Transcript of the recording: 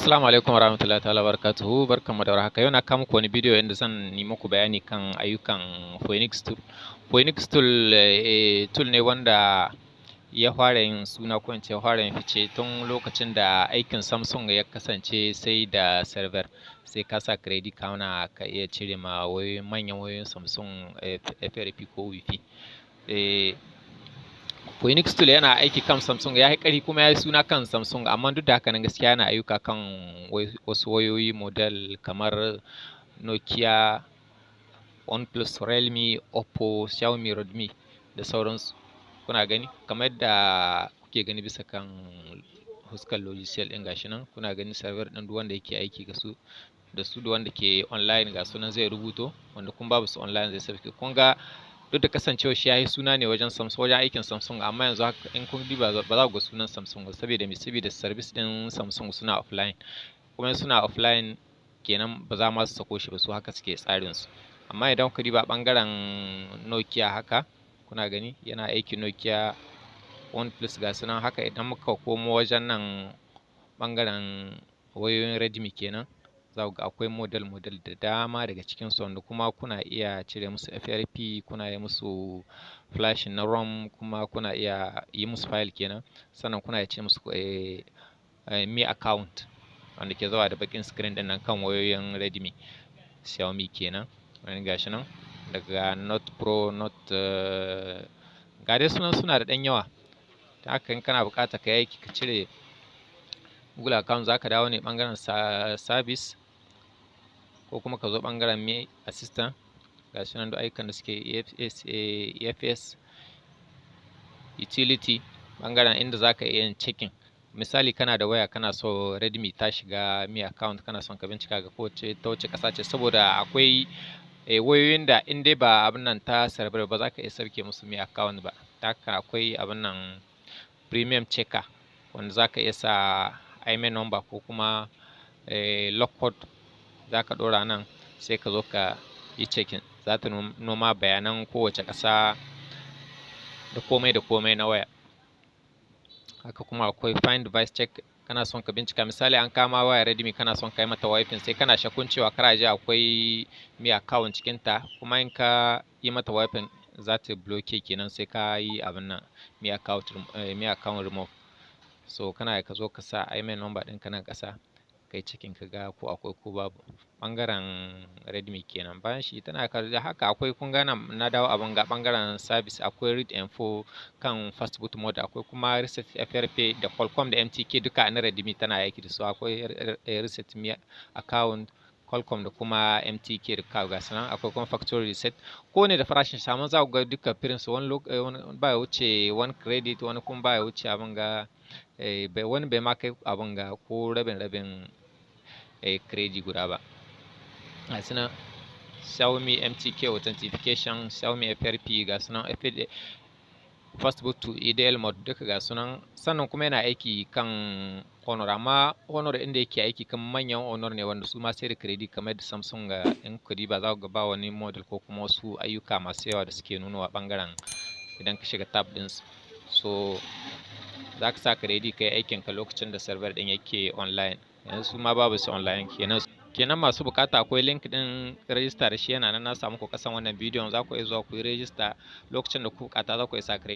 Assalamu alaikum warahmatullahi ta'ala barakatuhu, barkanmu da warhaka. Yau na kawo muku wani bidiyo inda zan yi muku bayani kan ayyukan Phoenix Tool. Phoenix Tool tool ne wanda ya fara yin suna ko ya fara yin fice tun lokacin da aikin Samsung ya kasance sai da server, sai ka sa credit kauna ka iya cire ma manyan wayoyin Samsung FRP ko Wi-Fi. Phoenix Tool yana aiki kan Samsung, ya yi ƙari kuma ya yi suna kan Samsung, amma duk da haka nan gaskiya yana ayyuka kan wasu wayoyi model kamar Nokia, OnePlus, Realme, Oppo, Xiaomi, Redmi da sauransu. Kuna gani kamar yadda kuke gani bisa kan huskar logiciel ɗin gashi nan, kuna gani server ɗin duk wanda yake aiki da su da wanda ke online ga sunan zai rubuto, wanda kun babu su online zai sauke. Kun ga duk da kasancewa shi ya yi suna ne wajen Samsung, wajen aikin Samsung, amma yanzu haka in kun diba ba za ku ga sunan Samsung ba, saboda me? Saboda service din Samsung suna offline, kuma suna offline kenan ba za ma su sako shi ba, su haka suke tsarin su. Amma idan ku diba bangaren Nokia haka, kuna gani yana aiki Nokia, OnePlus ga sunan haka. Idan muka komo wajen nan bangaren wayoyin Redmi kenan, za ku ga akwai model da dama daga cikin su, wanda kuma kuna iya cire musu FRP, kuna yi musu flash na ROM, kuma kuna iya yi musu file kenan, sannan kuna iya cire musu Mi account wanda ke zuwa da bakin screen din nan kan wayoyin Redmi, Xiaomi kenan. Wani gashi nan daga Note Pro, Note ga dai suna da ɗan yawa. Ta haka in kana bukata ka yi ka cire Google account, za ka dawo ne bangaren service, ko kuma ka zo bangaren Me Assistant. Ga shi nan duk ayyukan da suke EFS utility, bangaren inda za ka iya yin checking. Misali kana da waya kana so Redmi ta shiga Me account, kana son ka bincika ga ta wace ƙasa ce, saboda akwai wayoyin da in dai ba abin nan ta server ba za ka iya sauke musu Me account ba. Ta haka akwai abin nan premium checker, wanda za ka iya sa IMEI number ko kuma lock code, za ka ɗora nan sai ka zo ka yi checking, za ta noma bayanan kowace ƙasa da komai na waya. Haka kuma akwai find device check, kana son ka bincika misali an kama waya Redmi, kana son ka yi mata wiping, sai kana shakkun cewa karaje akwai Me account cikin ta, kuma in ka yi mata wiping za ta bloke kenan, sai ka yi abin nan Me account remove. So kana ka zo ka sa IMEI number ɗinka nan ƙasa, kai cikin ka ga ko akwai ko babu. Bangaren Redmi kenan. Bayan shi tana da haka akwai, kun ga nan na dawo abin ga bangaren service, akwai read info kan fast boot mode, akwai kuma reset FRP da Qualcomm da MTK duka na Redmi tana aiki da su. Akwai reset Me account, Qualcomm da kuma MTK duka ga sanan. Akwai kuma factory reset, ko ne da farashin shi, amma za ku ga duka firin su, wani baya wuce 1 credit, wani kuma baya wuce abin ga wani bai ma kai abin ga ko rabin credit guda ba. Ga sunan Xiaomi MTK authentication, Xiaomi FRP ga sunan, fast boot to EDL mode duka ga sunan. Sannan kuma yana aiki kan Honor, amma Honor inda yake aiki kan manyan Honor ne, wanda su ma sai da credit kamar da Samsung ga in kudi ba za ku ga ba wani model ko kuma wasu ayyuka masu yawa da suke nunawa bangaren idan ka shiga tab din su. So za ka sa credit kai aikin ka lokacin da server din yake online. Yanzu su ma babu su online kenan masu bukata akwai link din register da shi yana nan na samu ku kasan wannan bidiyon, za ku iya zuwa ku yi register lokacin da ku bukata, za ku iya sa credit.